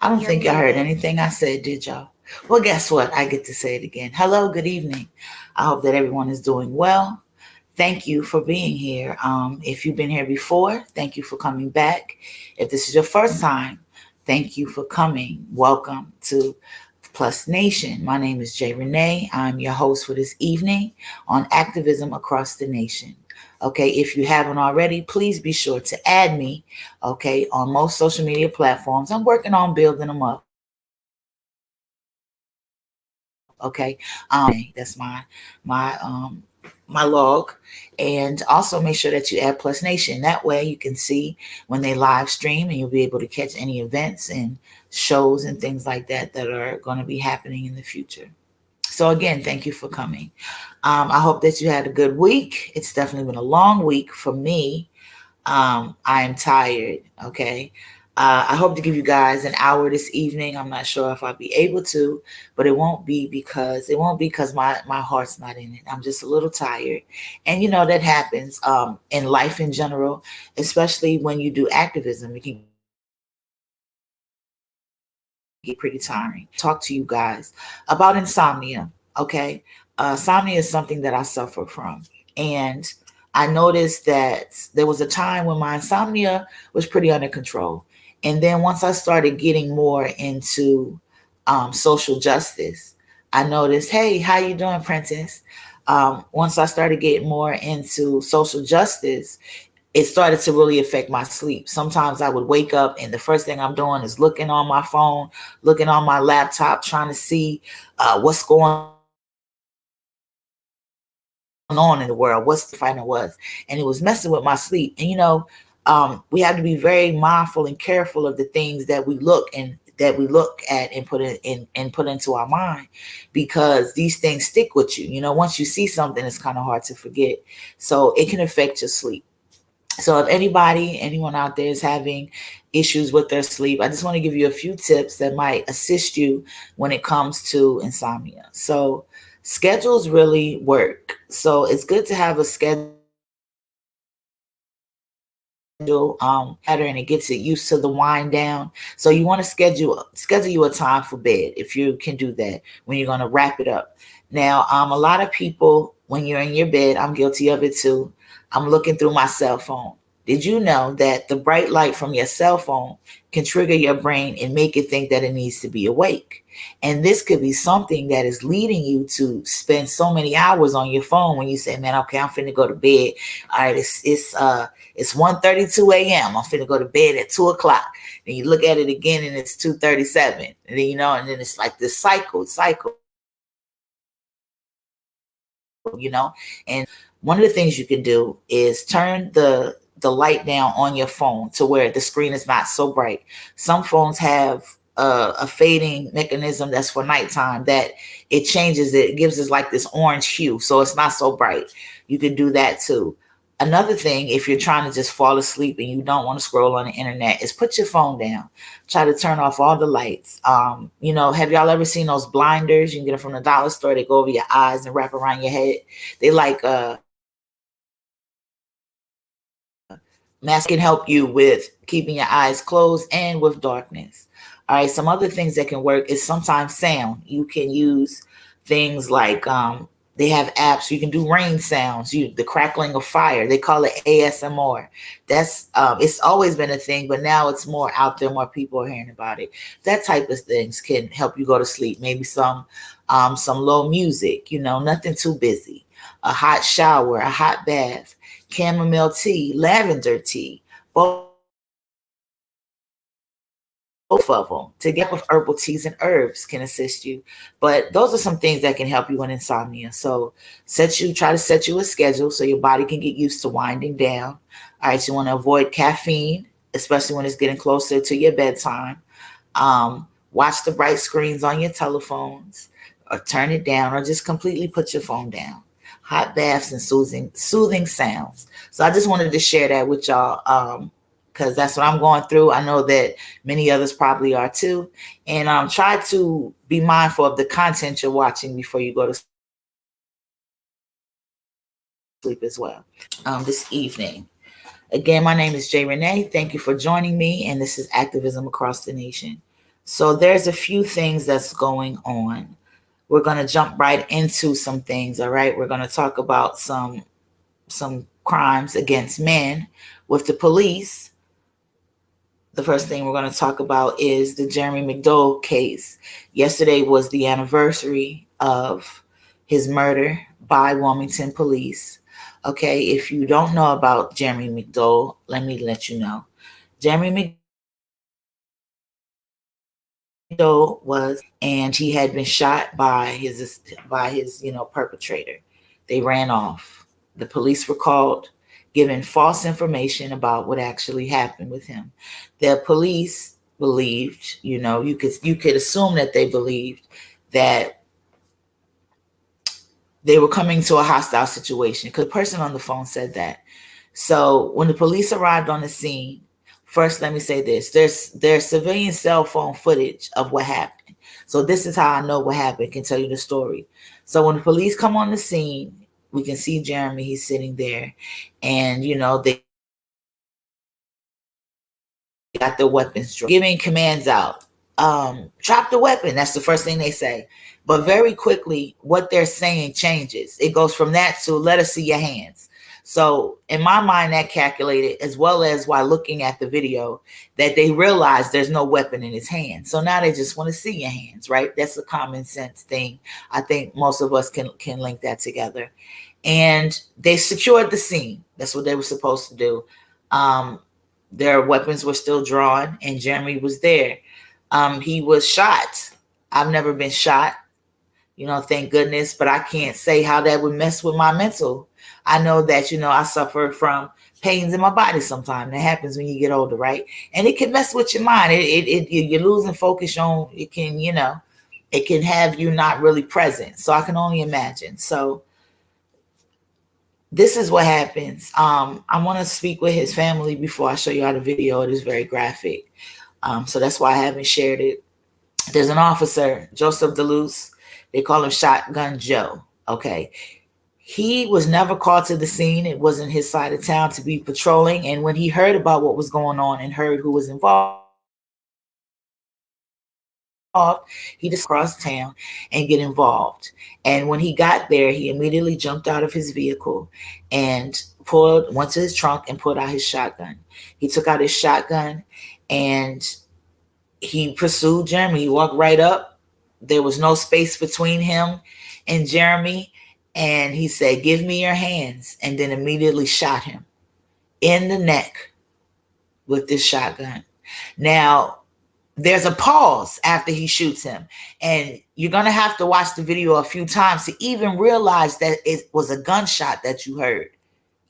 I don't You're think y'all heard muted. anything I said, did y'all? Well, guess what? I get to say it again. Hello, good evening. I hope that everyone is doing well. Thank you for being here. If you've been here before, thank you for coming back. If this is your first time, thank you for coming. Welcome to Plus Nation. My name is Jay Rene. I'm your host for this evening on Activism Across the Nation. Okay, if you haven't already, please be sure to add me, okay, on most social media platforms. I'm working on building them up, okay? That's my log. And also make sure that you add Plus Nation. That way you can see when they live stream and you'll be able to catch any events and shows and things like that that are going to be happening in the future. So again, thank you for coming. I hope that you had a good week. It's definitely been a long week for me. I am tired. Okay. I hope to give you guys an hour this evening. I'm not sure if I'll be able to, but it won't be because my heart's not in it. I'm just a little tired, and that happens in life in general, especially when you do activism. It can get pretty tiring. So I just wanted to talk to you guys about insomnia. Okay, insomnia is something that I suffer from, and I noticed that there was a time when my insomnia was pretty under control. And then once I started getting more into social justice, I noticed, hey, how you doing, Princess? Once I started getting more into social justice, it started to really affect my sleep. Sometimes I would wake up and the first thing I'm doing is looking on my phone, looking on my laptop, trying to see what's going on in the world, what's the fighting was, and it was messing with my sleep. And we have to be very mindful and careful of the things that we look at and put into our mind, because these things stick with you. Once you see something, it's kind of hard to forget. So it can affect your sleep. So if anyone out there is having issues with their sleep, I just want to give you a few tips that might assist you when it comes to insomnia. So schedules really work. So it's good to have a schedule pattern. It gets it used to the wind down. So you want to schedule you a time for bed if you can do that when you're going to wrap it up. Now, a lot of people, when you're in your bed, I'm guilty of it too. I'm looking through my cell phone. Did you know that the bright light from your cell phone can trigger your brain and make it think that it needs to be awake? And this could be something that is leading you to spend so many hours on your phone when you say, "Man, okay, I'm finna go to bed. All right, it's 1:32 a.m. I'm finna go to bed at 2 o'clock." Then you look at it again and it's 2:37. And then and then it's like this cycle. And one of the things you can do is turn the light down on your phone to where the screen is not so bright. Some phones have a fading mechanism that's for nighttime, that it changes it. It gives us like this orange hue, so it's not so bright. You can do that too. Another thing, if you're trying to just fall asleep and you don't want to scroll on the internet, is put your phone down. Try to turn off all the lights. Have y'all ever seen those blinders? You can get them from the dollar store. They go over your eyes and wrap around your head. They like mask can help you with keeping your eyes closed and with darkness. All right, some other things that can work is sometimes sound. You can use things like they have apps. You can do rain sounds, the crackling of fire. They call it ASMR. That's it's always been a thing, but now it's more out there. More people are hearing about it. That type of things can help you go to sleep. Maybe some low music. Nothing too busy. A hot shower, a hot bath, chamomile tea, lavender tea, both of them together with herbal teas and herbs can assist you. But those are some things that can help you in insomnia. So try to set you a schedule so your body can get used to winding down. All right, you want to avoid caffeine, especially when it's getting closer to your bedtime. Watch the bright screens on your telephones, or turn it down, or just completely put your phone down. Hot baths and soothing sounds. So I just wanted to share that with y'all, because that's what I'm going through. I know that many others probably are too. And try to be mindful of the content you're watching before you go to sleep as well. This evening. Again, my name is Jay Rene. Thank you for joining me, and this is Activism Across the Nation. So So there's a few things that's going on. We're going to jump right into some things, all right? We're going to talk about some crimes against men with the police. The first thing we're going to talk about is the Jeremy McDowell case. Yesterday was the anniversary of his murder by Wilmington police. Okay, if you don't know about Jeremy McDowell, let me let you know. Jeremy McDowell was, and he had been shot by his perpetrator. They ran off. The police were called, given false information about what actually happened with him. The police believed, you could assume that they believed that they were coming to a hostile situation, because a person on the phone said that. So when the police arrived on the scene, first let me say this: there's civilian cell phone footage of what happened. So this is how I know what happened. I can tell you the story. So when the police come on the scene, we can see Jeremy. He's sitting there, and they got their weapons drawn, giving commands out. Drop the weapon. That's the first thing they say. But very quickly, what they're saying changes. It goes from that to let us see your hands. So in my mind, that calculated, as well as while looking at the video, that they realize there's no weapon in his hand. So now they just want to see your hands, right? That's a common sense thing. I think most of us can link that together. And they secured the scene. That's what they were supposed to do. Their weapons were still drawn, and Jeremy was there. He was shot. I've never been shot, thank goodness, but I can't say how that would mess with my mental. I know that, I suffer from pains in my body sometimes. That happens when you get older, right? And it can mess with your mind. You're losing focus on, it can have you not really present. So I can only imagine. So this is what happens. I want to speak with his family before I show you all the video. It is very graphic. So that's why I haven't shared it. There's an officer, Joseph DeLuce. They call him Shotgun Joe. Okay. He was never called to the scene. It wasn't his side of town to be patrolling. And when he heard about what was going on and heard who was involved, he just crossed town and get involved. And when he got there, he immediately jumped out of his vehicle and went to his trunk and pulled out his shotgun. He took out his shotgun and he pursued Jeremy. He walked right up. There was no space between him and Jeremy. And he said, "Give me your hands," and then immediately shot him in the neck with this shotgun. Now, there's a pause after he shoots him. And you're going to have to watch the video a few times to even realize that it was a gunshot that you heard.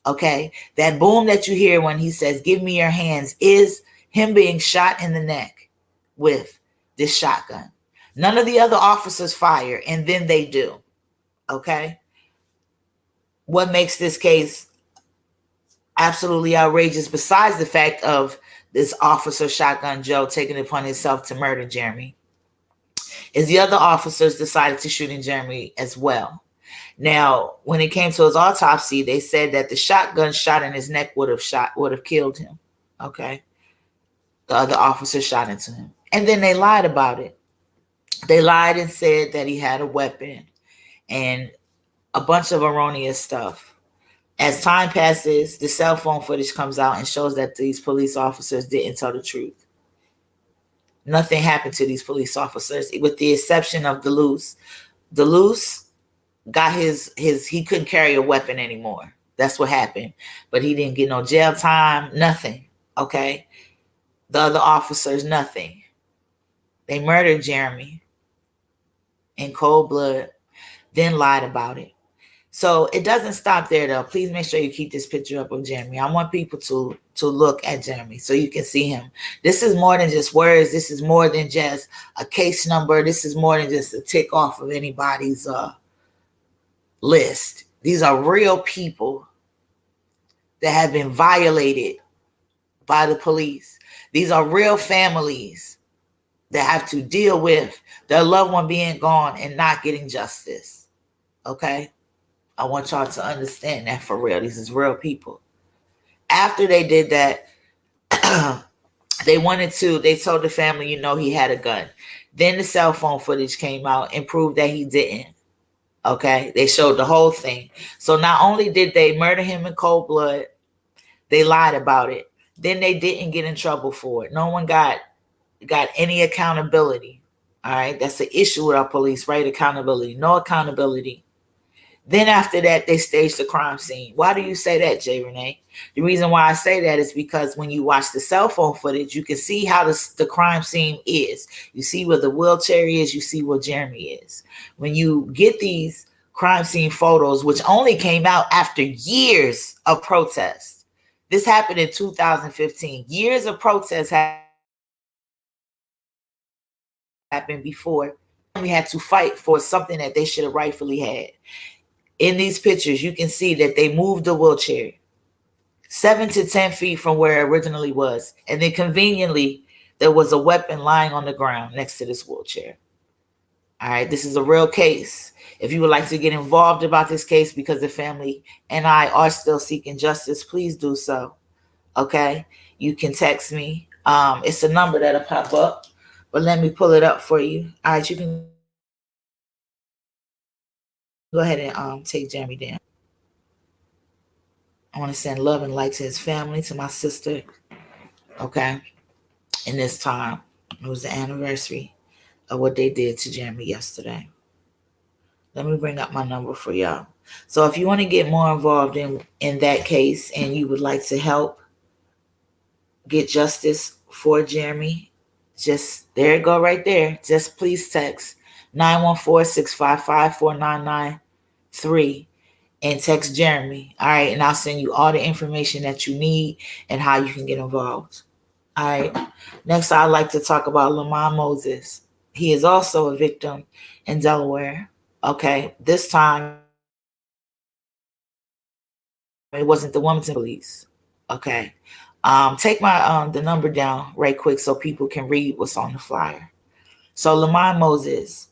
Okay? That boom that you hear when he says, "Give me your hands," is him being shot in the neck with this shotgun. None of the other officers fire, and then they do. Okay? What makes this case absolutely outrageous, besides the fact of this officer, Shotgun Joe, taking it upon himself to murder Jeremy, is the other officers decided to shoot in Jeremy as well. Now, when it came to his autopsy, they said that the shotgun shot in his neck would have killed him. Okay. The other officer shot into him. And then they lied about it. They lied and said that he had a weapon and a bunch of erroneous stuff. As time passes, the cell phone footage comes out and shows that these police officers didn't tell the truth. Nothing happened to these police officers, with the exception of DeLuce. DeLuce got he couldn't carry a weapon anymore. That's what happened. But he didn't get no jail time, nothing. Okay? The other officers, nothing. They murdered Jeremy in cold blood, then lied about it. So it doesn't stop there, though. Please make sure you keep this picture up of Jeremy. I want people to look at Jeremy so you can see him. This is more than just words. This is more than just a case number. This is more than just a tick off of anybody's list. These are real people that have been violated by the police. These are real families that have to deal with their loved one being gone and not getting justice. Okay? I want y'all to understand that for real. These is real people. After they did that, They told the family, he had a gun. Then the cell phone footage came out and proved that he didn't. Okay. They showed the whole thing. So not only did they murder him in cold blood, they lied about it. Then they didn't get in trouble for it. No one got any accountability. All right. That's the issue with our police, right? Accountability. No accountability. Then after that, they staged the crime scene. Why do you say that, Jay Rene? The reason why I say that is because when you watch the cell phone footage, you can see how the crime scene is. You see where the wheelchair is. You see where Jeremy is. When you get these crime scene photos, which only came out after years of protests. This happened in 2015. Years of protests happened before we had to fight for something that they should have rightfully had. In these pictures, you can see that they moved the wheelchair 7 to 10 feet from where it originally was. And then conveniently, there was a weapon lying on the ground next to this wheelchair. All right, this is a real case. If you would like to get involved about this case because the family and I are still seeking justice, please do so. Okay, you can text me. It's a number that'll pop up, but let me pull it up for you. All right, you can go ahead and take Jeremy down. I want to send love and light to his family, to my sister. Okay, in this time, it was the anniversary of what they did to Jeremy yesterday. Let me bring up my number for y'all. So if you want to get more involved in that case and you would like to help get justice for Jeremy, just there you go right there. Just please text 914-655-4993 and text Jeremy. All right. And I'll send you all the information that you need and how you can get involved. All right. Next, I'd like to talk about Lamont Moses. He is also a victim in Delaware. Okay. This time, it wasn't the Wilmington police. Okay. Take my the number down right quick so people can read what's on the flyer. So Lamont Moses.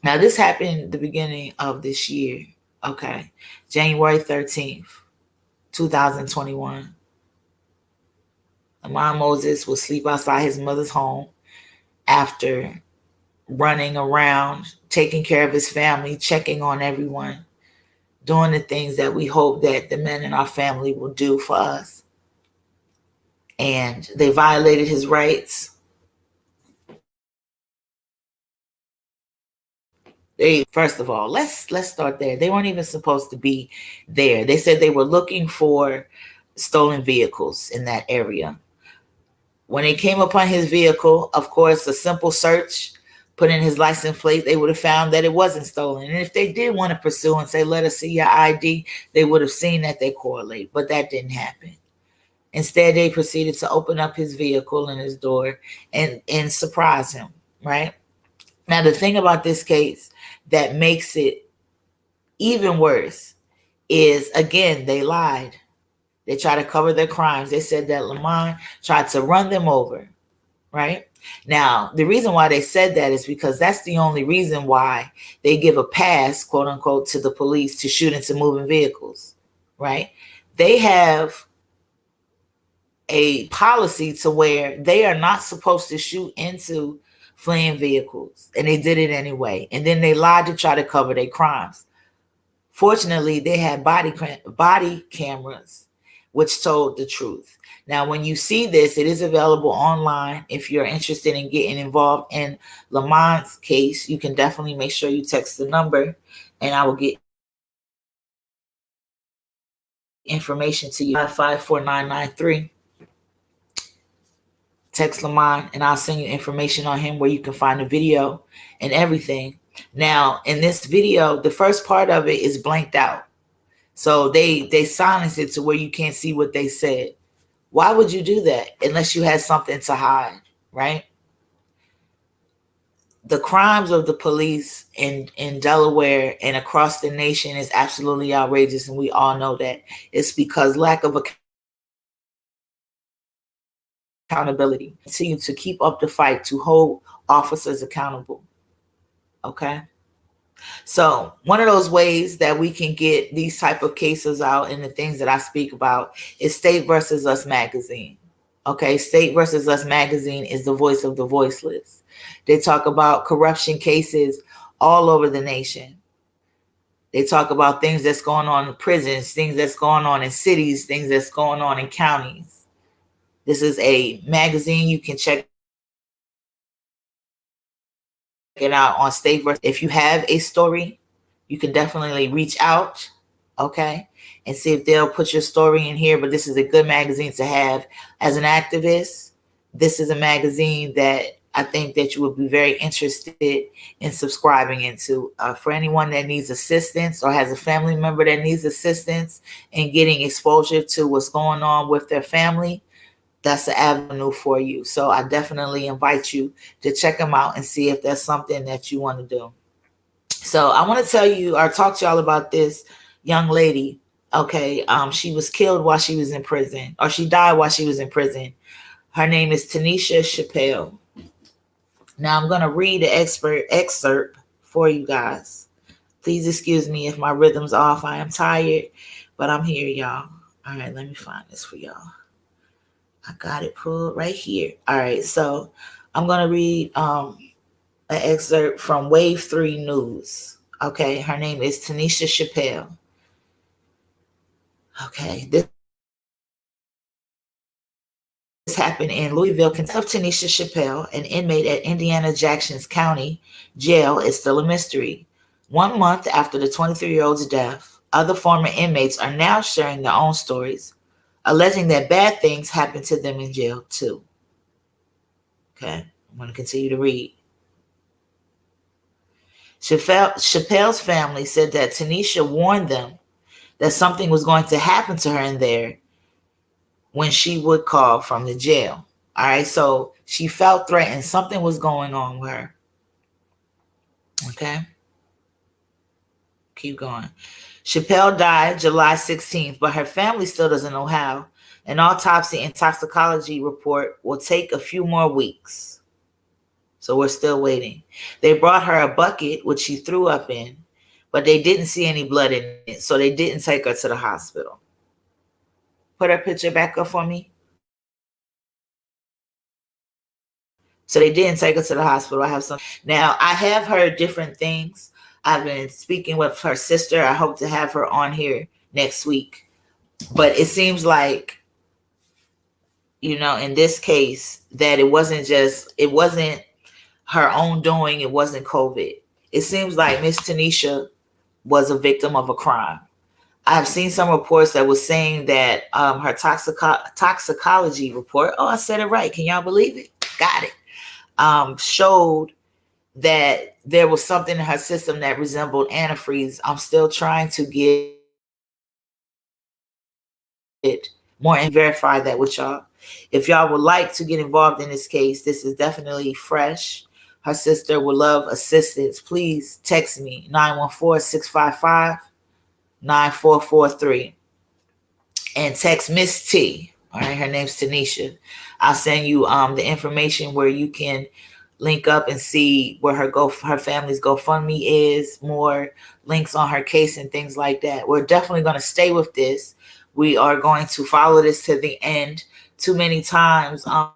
Now this happened the beginning of this year. Okay. January 13th, 2021. Lamont Moses would sleep outside his mother's home after running around, taking care of his family, checking on everyone, doing the things that we hope that the men in our family will do for us. And they violated his rights. First of all, let's start there. They weren't even supposed to be there. They said they were looking for stolen vehicles in that area. When they came upon his vehicle, of course, a simple search, put in his license plate, they would have found that it wasn't stolen. And if they did want to pursue and say, let us see your ID, they would have seen that they correlate. But that didn't happen. Instead, they proceeded to open up his vehicle and his door and surprise him, right? Now, the thing about this case that makes it even worse is, again, they lied. They tried to cover their crimes. They said that Lamont tried to run them over, right? Now, the reason why they said that is because that's the only reason why they give a pass, quote unquote, to the police to shoot into moving vehicles, right? They have a policy to where they are not supposed to shoot into fleeing vehicles, and they did it anyway. And then they lied to try to cover their crimes. Fortunately, they had body cameras which told the truth. Now, when you see this, it is available online. If you're interested in getting involved in Lamont's case, you can definitely make sure you text the number, and I will get information to you. 54993. Text Lamont, and I'll send you information on him where you can find the video and everything. Now, in this video, the first part of it is blanked out. So they silenced it to where you can't see what they said. Why would you do that unless you had something to hide, right? The crimes of the police in Delaware and across the nation is absolutely outrageous, and we all know that. It's because lack of accountability. Continue to keep up the fight to hold officers accountable. Okay. So one of those ways that we can get these type of cases out and the things that I speak about is State versus Us magazine. Okay, State versus Us magazine is the voice of the voiceless. They talk about corruption cases all over the nation. They talk about things that's going on in prisons, things that's going on in cities, things that's going on in counties. This is a magazine. You can check it out on State versus. If you have a story, you can definitely reach out, okay, and see if they'll put your story in here. But this is a good magazine to have as an activist. This is a magazine that I think that you would be very interested in subscribing into. For anyone that needs assistance or has a family member that needs assistance in getting exposure to what's going on with their family, that's the avenue for you. So I definitely invite you to check them out and see if that's something that you want to do. So I want to tell you or talk to y'all about this young lady. Okay, she was killed while she was in prison, or she died while she was in prison. Her name is Tanisha Chappelle. Now I'm gonna read the excerpt for you guys. Please excuse me if my rhythm's off. I am tired, but I'm here, y'all. All right, let me find this for y'all. I got it pulled right here. All right, so I'm gonna read an excerpt from Wave 3 News. Okay, her name is Tanisha Chappelle. Okay, this happened in Louisville, Kentucky. Of Tanisha Chappelle, an inmate at Indiana Jackson County Jail, is still a mystery. 1 month after the 23-year-old's death, other former inmates are now sharing their own stories, alleging that bad things happened to them in jail too. Okay, I'm going to continue to read. Chappelle's family said that Tanisha warned them that something was going to happen to her in there when she would call from the jail. All right, so she felt threatened. Something was going on with her. Okay, keep going. Chappelle died July 16th, but her family still doesn't know how. An autopsy and toxicology report will take a few more weeks. So we're still waiting. They brought her a bucket, which she threw up in, but they didn't see any blood in it, so they didn't take her to the hospital. Put her picture back up for me. So they didn't take her to the hospital. I have some. Now, I have heard different things. I've been speaking with her sister. I hope to have her on here next week. But it seems like, in this case, that it wasn't her own doing. It wasn't COVID. It seems like Miss Tanisha was a victim of a crime. I've seen some reports that was saying that her toxicology report, oh, I said it right. Can y'all believe it? Got it. Showed that there was something in her system that resembled antifreeze. I'm still trying to get it more and verify that with y'all. If y'all would like to get involved in this case, this is definitely fresh. Her sister would love assistance. Please text me 914-655-9443 and text Miss T. All right, her name's Tanisha. I'll send you the information where you can link up and see where her family's GoFundMe is, more links on her case and things like that. We're definitely going to stay with this. We are going to follow this to the end. Too many times, our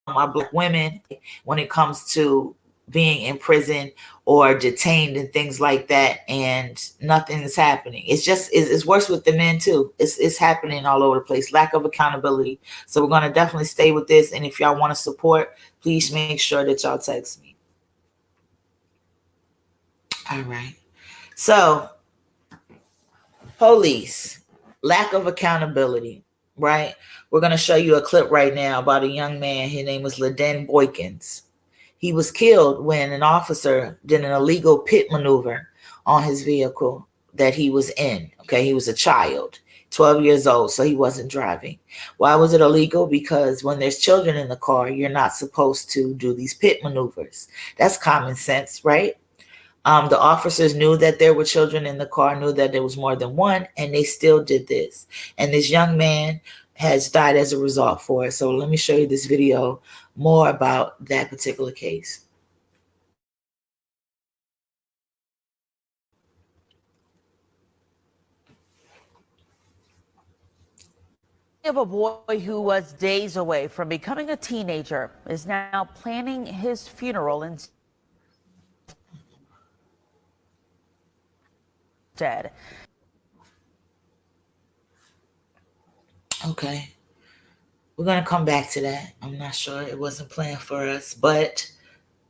Black women, when it comes to being in prison or detained and things like that, and nothing is happening. It's worse with the men too. It's happening all over the place. Lack of accountability. So we're going to definitely stay with this. And if y'all want to support, please make sure that y'all text me. All right. So police, lack of accountability, right? We're going to show you a clip right now about a young man. His name was Laden Boykins. He was killed when an officer did an illegal pit maneuver on his vehicle that he was in. Okay, he was a child, 12 years old, so he wasn't driving. Why was it illegal? Because when there's children in the car, you're not supposed to do these pit maneuvers. That's common sense, right? The officers knew that there were children in the car, knew that there was more than one, and they still did this. And this young man has died as a result for it. So let me show you this video more about that particular case. Of a boy who was days away from becoming a teenager is now planning his funeral instead. Okay. We're going to come back to that. I'm not sure. It wasn't planned for us. But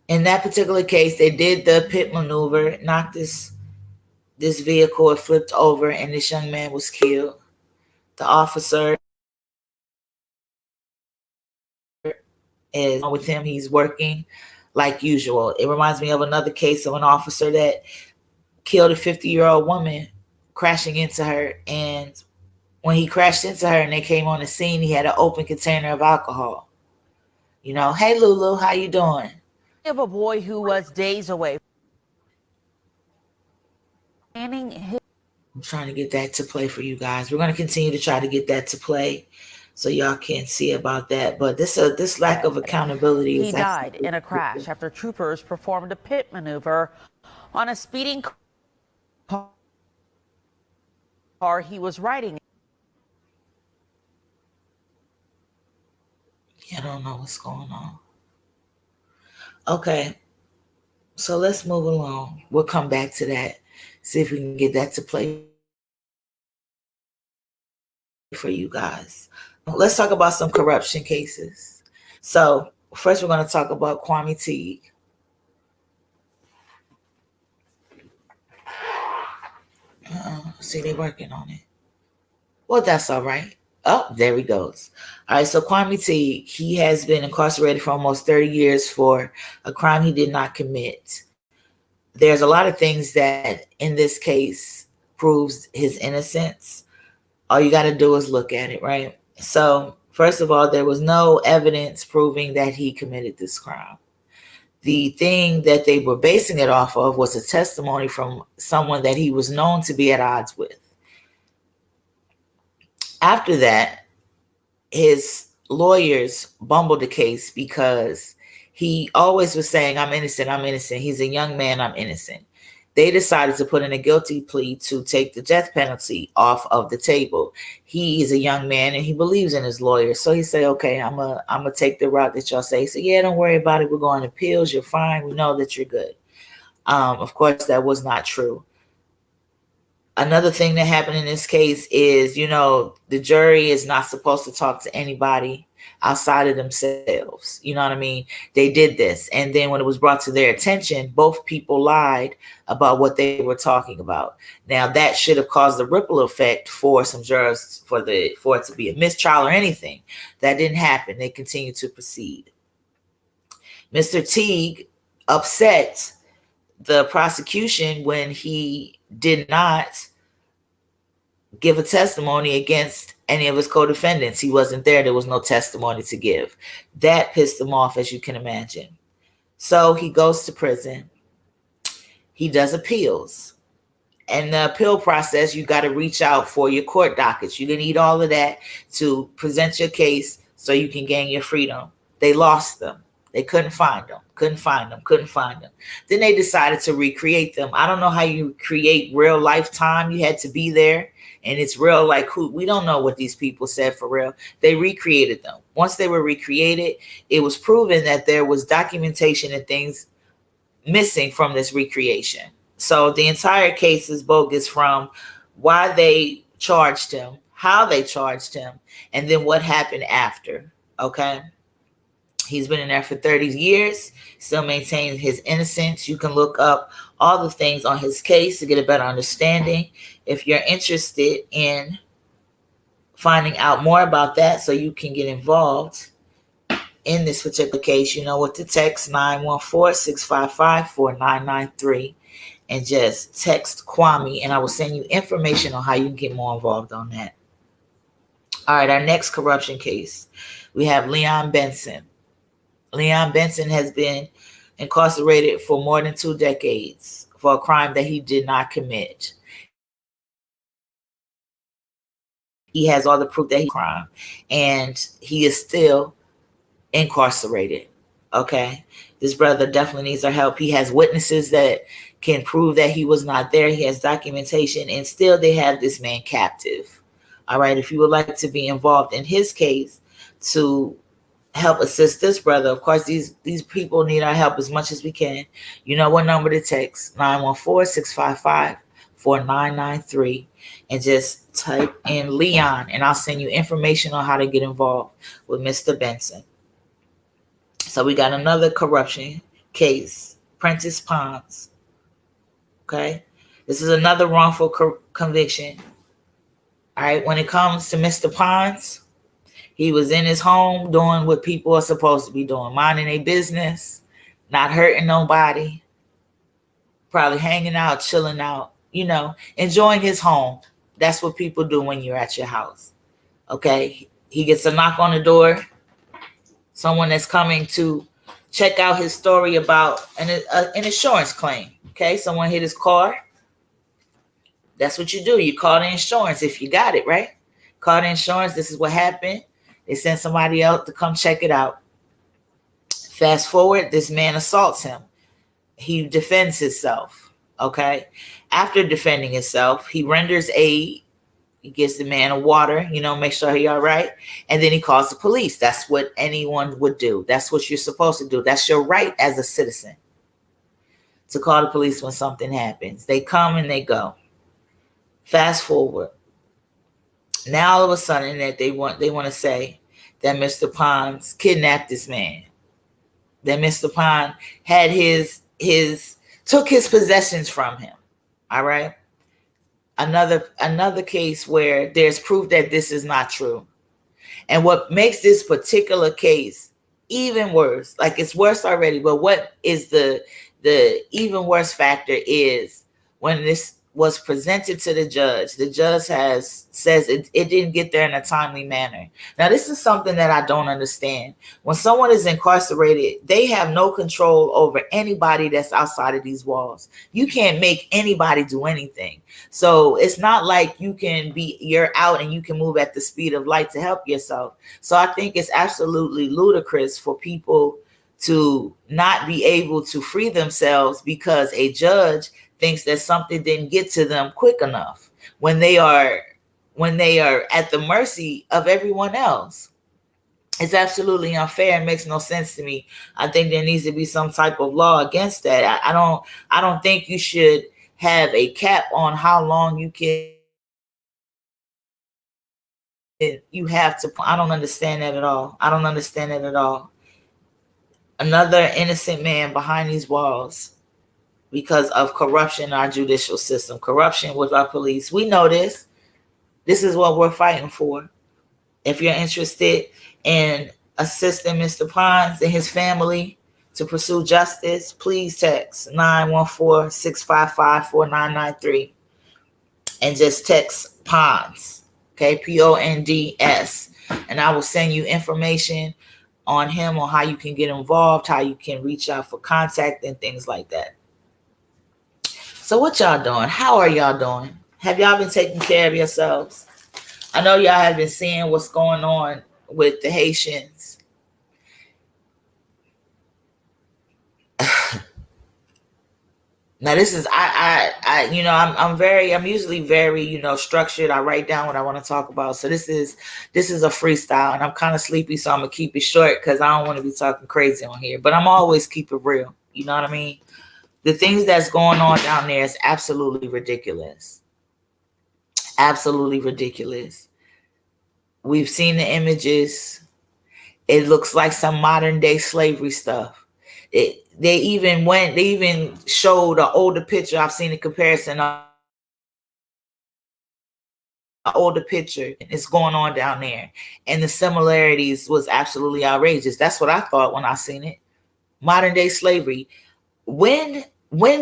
in that particular case, they did the pit maneuver, knocked this vehicle, it flipped over, and this young man was killed. The officer is with him. He's working like usual. It reminds me of another case of an officer that killed a 50-year-old woman, crashing into her. And when he crashed into her and they came on the scene, he had an open container of alcohol. You know, hey, Lulu, how you doing? Of a boy who was days away planning his. I'm trying to get that to play for you guys. We're going to continue to try to get that to play so y'all can see about that. But this lack of accountability is He died in a crash after troopers performed a pit maneuver on a speeding car he was riding. I don't know what's going on. Okay, so let's move along. We'll come back to that, see if we can get that to play for you guys. Let's talk about some corruption cases. So first we're going to talk about Kwame Teague. See, they're working on it. Well, that's all right. Oh, there he goes. All right, so Kwame Teague, he has been incarcerated for almost 30 years for a crime he did not commit. There's a lot of things that in this case proves his innocence. All you got to do is look at it, right? So first of all, there was no evidence proving that he committed this crime. The thing that they were basing it off of was a testimony from someone that he was known to be at odds with. After that, his lawyers bumbled the case because he always was saying, I'm innocent, I'm innocent. He's a young man, I'm innocent. They decided to put in a guilty plea to take the death penalty off of the table. He is a young man and he believes in his lawyer. So he said, okay, I'm gonna take the route that y'all say. He said, yeah, don't worry about it. We're going to appeals. You're fine. We know that you're good. Of course, that was not true. Another thing that happened in this case is, the jury is not supposed to talk to anybody outside of themselves. You know what I mean? They did this. And then when it was brought to their attention, both people lied about what they were talking about. Now, that should have caused a ripple effect for some jurors for it to be a mistrial or anything. That didn't happen. They continued to proceed. Mr. Teague upset the prosecution when he did not give a testimony against any of his co-defendants. He wasn't there. There was no testimony to give. That pissed him off, as you can imagine. So he goes to prison. He does appeals. And the appeal process, you got to reach out for your court dockets. You need all of that to present your case so you can gain your freedom. They lost them. They couldn't find them. Then they decided to recreate them. I don't know how you create real life time. You had to be there. And it's real, we don't know what these people said for real. They recreated them. Once they were recreated, it was proven that there was documentation and things missing from this recreation. So the entire case is bogus, from why they charged him, how they charged him, and then what happened after. Okay. He's been in there for 30 years, still maintaining his innocence. You can look up all the things on his case to get a better understanding. If you're interested in finding out more about that so you can get involved in this particular case, you know what to text 914-655-4993 and just text Kwame, and I will send you information on how you can get more involved on that. All right, our next corruption case, we have Leon Benson. Leon Benson has been incarcerated for more than 2 decades for a crime that he did not commit. He has all the proof that he crime, and he is still incarcerated. Okay, this brother definitely needs our help. He has witnesses that can prove that he was not there. He has documentation, and still they have this man captive. All right, if you would like to be involved in his case to help assist this brother, of course, these people need our help as much as we can. You know what number to text: 914-655-4993, and just type in Leon, and I'll send you information on how to get involved with Mr. Benson. So we got another corruption case, Prentice Pons. Okay, this is another wrongful conviction. All right, when it comes to Mr. Pons, he was in his home doing what people are supposed to be doing, minding their business, not hurting nobody, probably hanging out, chilling out, enjoying his home. That's what people do when you're at your house. Okay, he gets a knock on the door, someone that's coming to check out his story about an insurance claim. Okay, someone hit his car. That's what you do. You call the insurance if you got it, right? Call the insurance. This is what happened. They send somebody else to come check it out. Fast forward, this man assaults him. He defends himself. Okay. After defending himself, he renders aid. He gives the man a water, make sure he's all right. And then he calls the police. That's what anyone would do. That's what you're supposed to do. That's your right as a citizen, to call the police when something happens. They come and they go. Fast forward. Now all of a sudden that they want to say that Mr. Pons kidnapped this man. That Mr. Pons had took his possessions from him. All right. Another case where there's proof that this is not true. And what makes this particular case even worse, like it's worse already, but what is the even worse factor is when this was presented to the judge says it didn't get there in a timely manner. Now, this is something that I don't understand. When someone is incarcerated, they have no control over anybody that's outside of these walls. You can't make anybody do anything. So it's not like you're out and you can move at the speed of light to help yourself. So I think it's absolutely ludicrous for people to not be able to free themselves because a judge thinks that something didn't get to them quick enough when they are at the mercy of everyone else. It's absolutely unfair and makes no sense to me. I think there needs to be some type of law against that. I don't think you should have a cap on how long you have to. I don't understand that at all. Another innocent man behind these walls because of corruption in our judicial system, corruption with our police. We know this. This is what we're fighting for. If you're interested in assisting Mr. Pons and his family to pursue justice, please text 914-655-4993 and just text Pons, okay, Ponds, and I will send you information on him, on how you can get involved, how you can reach out for contact and things like that. So what y'all doing? How are y'all doing? Have y'all been taking care of yourselves? I know y'all have been seeing what's going on with the Haitians. Now this is I'm usually very structured. I write down what I want to talk about. So this is a freestyle, and I'm kind of sleepy, so I'm gonna keep it short because I don't want to be talking crazy on here. But I'm always keep it real. You know what I mean? The things that's going on down there is absolutely ridiculous. Absolutely ridiculous. We've seen the images. It looks like some modern day slavery stuff. They even showed an older picture. I've seen a comparison of an older picture. It's going on down there. And the similarities was absolutely outrageous. That's what I thought when I seen it. Modern day slavery. When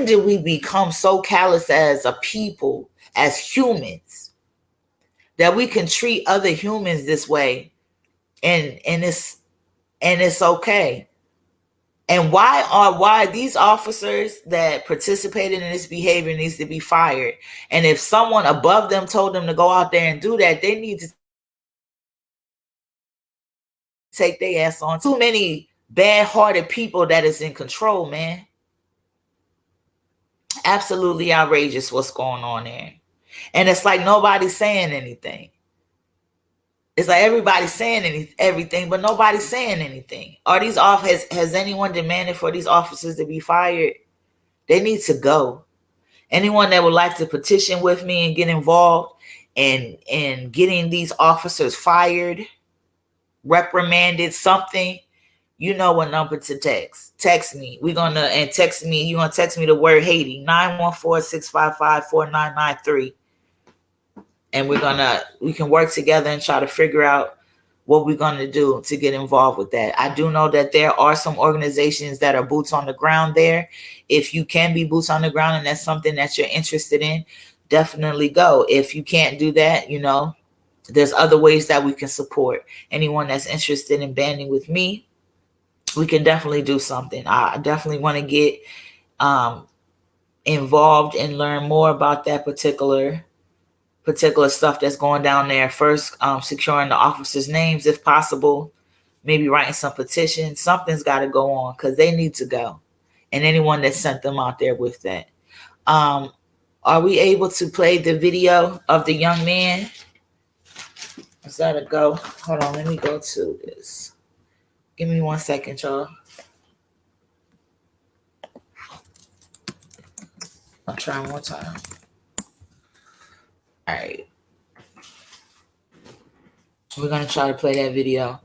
did we become so callous as a people, as humans, that we can treat other humans this way and it's okay? And why these officers that participated in this behavior needs to be fired? And if someone above them told them to go out there and do that, they need to take their ass on. Too many bad-hearted people that is in control, man. Absolutely outrageous what's going on there. And it's like nobody's saying anything. It's like everybody's saying everything, but nobody's saying anything. Are these has anyone demanded for these officers to be fired? They need to go. Anyone that would like to petition with me and get involved in getting these officers fired, reprimanded, something, you know what number to text. Text me. You're going to text me the word Haiti, 914-655-4993. And we can work together and try to figure out what we're going to do to get involved with that. I do know that there are some organizations that are boots on the ground there. If you can be boots on the ground and that's something that you're interested in, definitely go. If you can't do that, there's other ways that we can support. Anyone that's interested in banding with me, we can definitely do something. I definitely want to get involved and learn more about that particular stuff that's going down there. First, securing the officers' names if possible, maybe writing some petitions. Something's got to go on because they need to go. And anyone that sent them out there with that. Are we able to play the video of the young man? Is that a go? Hold on, let me go to this. Give me 1 second, y'all. I'll try one more time. All right. We're going to try to play that video.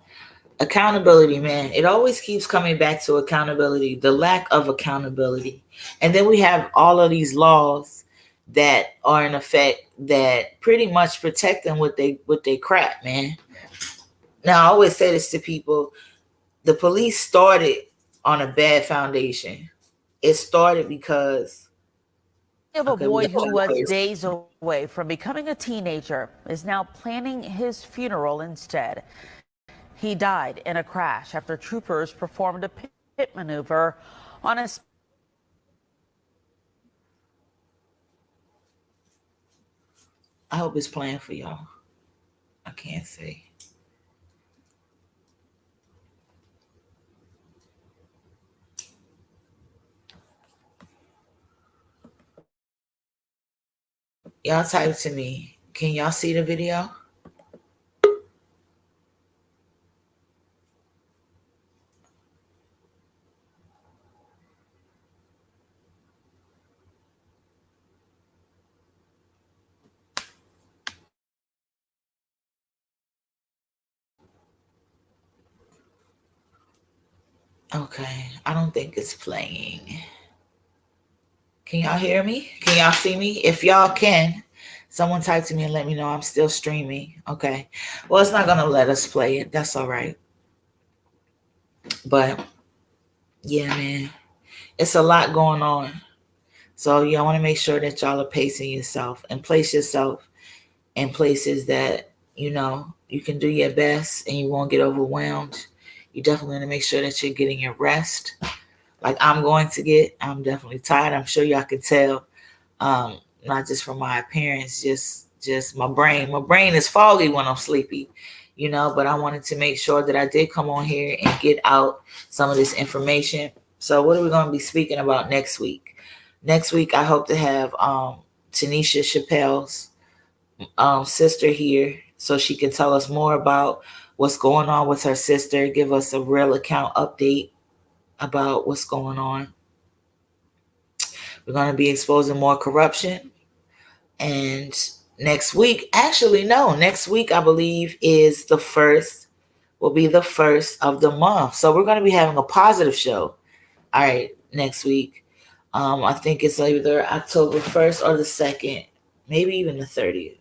Accountability, man. It always keeps coming back to accountability, the lack of accountability. And then we have all of these laws that are in effect that pretty much protect them with they crap, man. Now, I always say this to people. The police started on a bad foundation. It started because of a boy who was days away from becoming a teenager is now planning his funeral instead. He died in a crash after troopers performed a pit maneuver on a... I hope it's playing for y'all. I can't say. Y'all type to me. Can y'all see the video? Okay, I don't think it's playing. Can y'all hear me? Can y'all see me? If y'all can, someone type to me and let me know I'm still streaming. Okay. Well, it's not going to let us play it. That's all right. But, yeah, man. It's a lot going on. So, y'all want to make sure that y'all are pacing yourself and place yourself in places that, you can do your best and you won't get overwhelmed. You definitely want to make sure that you're getting your rest. Like I'm definitely tired. I'm sure y'all can tell, not just from my appearance, just my brain. My brain is foggy when I'm sleepy, but I wanted to make sure that I did come on here and get out some of this information. So what are we going to be speaking about next week? Next week, I hope to have Tanisha Chappelle's sister here so she can tell us more about what's going on with her sister, give us a real account update about what's going on. We're going to be exposing more corruption. And next week I believe will be the first of the month. So we're going to be having a positive show. All right, next week. I think it's either October 1st or the 2nd, maybe even the 30th.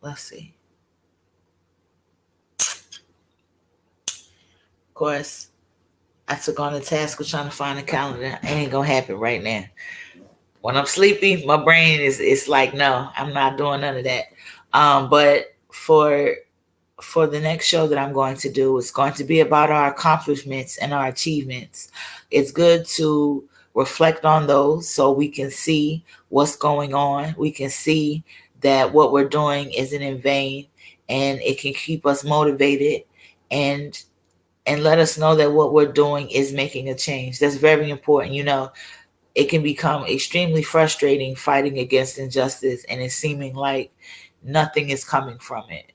Let's see. Of course, I took on the task of trying to find a calendar. It ain't gonna happen right now. When I'm sleepy, my brain is like, no, I'm not doing none of that. But for the next show that I'm going to do, it's going to be about our accomplishments and our achievements. It's good to reflect on those so we can see what's going on. We can see that what we're doing isn't in vain, and it can keep us motivated and let us know that what we're doing is making a change. That's very important. It can become extremely frustrating fighting against injustice and it's seeming like nothing is coming from it.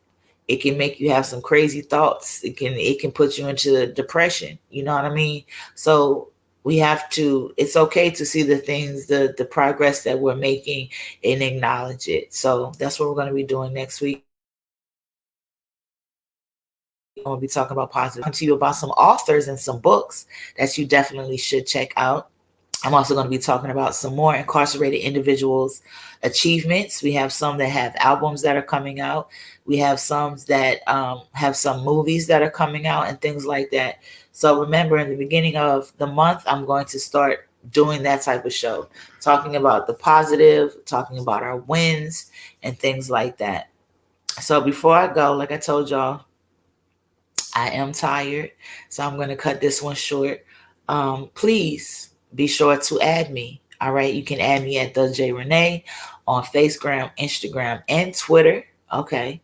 it can make you have some crazy thoughts. It can put you into depression. You know what I mean? So we have to, it's okay to see the things, the progress that we're making and acknowledge it. So that's what we're going to be doing next week. I'm going to be talking about positive, talking to you about some authors and some books that you definitely should check out. I'm also going to be talking about some more incarcerated individuals' achievements. We have some that have albums that are coming out. We have some that have some movies that are coming out and things like that. So remember, in the beginning of the month, I'm going to start doing that type of show, talking about the positive, talking about our wins and things like that. So before I go, like I told y'all, I am tired, so I'm going to cut this one short. Please be sure to add me. All right, you can add me at the Jay Rene on Facebook, Instagram, and Twitter. Okay.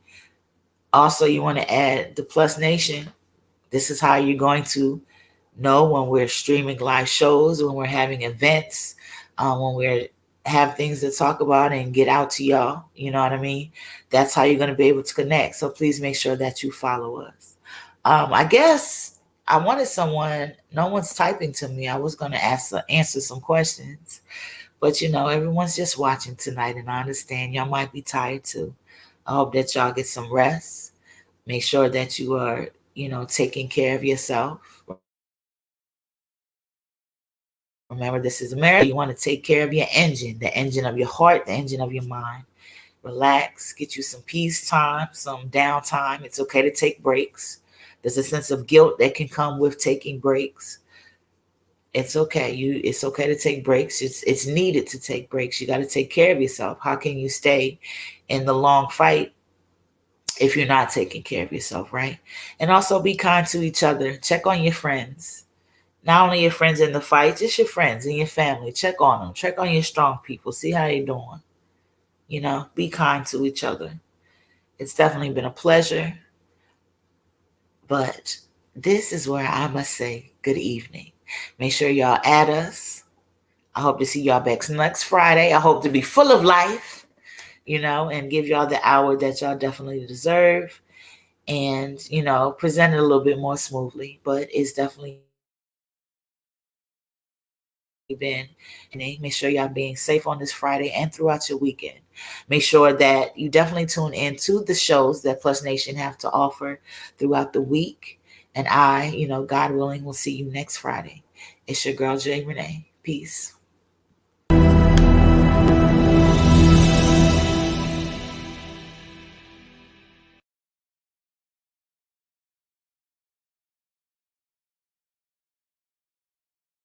Also, you want to add the Plus Nation. This is how you're going to know when we're streaming live shows, when we're having events, when we're have things to talk about and get out to y'all. You know what I mean? That's how you're going to be able to connect. So please make sure that you follow us. I guess I wanted someone. No one's typing to me. I was going to answer some questions, but everyone's just watching tonight, and I understand y'all might be tired too. I hope that y'all get some rest. Make sure that you are, taking care of yourself. Remember, this is America. You want to take care of your engine, the engine of your heart, the engine of your mind. Relax, get you some peace time, some downtime. It's okay to take breaks. There's a sense of guilt that can come with taking breaks. It's okay. It's okay to take breaks. It's needed to take breaks. You got to take care of yourself. How can you stay in the long fight if you're not taking care of yourself, right? And also be kind to each other. Check on your friends. Not only your friends in the fight, just your friends and your family. Check on them. Check on your strong people. See how they're doing. Be kind to each other. It's definitely been a pleasure. But this is where I must say good evening. Make sure y'all add us. I hope to see y'all back next Friday. I hope to be full of life, and give y'all the hour that y'all definitely deserve. And, present it a little bit more smoothly. But it's definitely been. And make sure y'all being safe on this Friday and throughout your weekend. Make sure that you definitely tune in to the shows that Plus Nation have to offer throughout the week. And I, God willing, will see you next Friday. It's your girl, Jay Rene. Peace.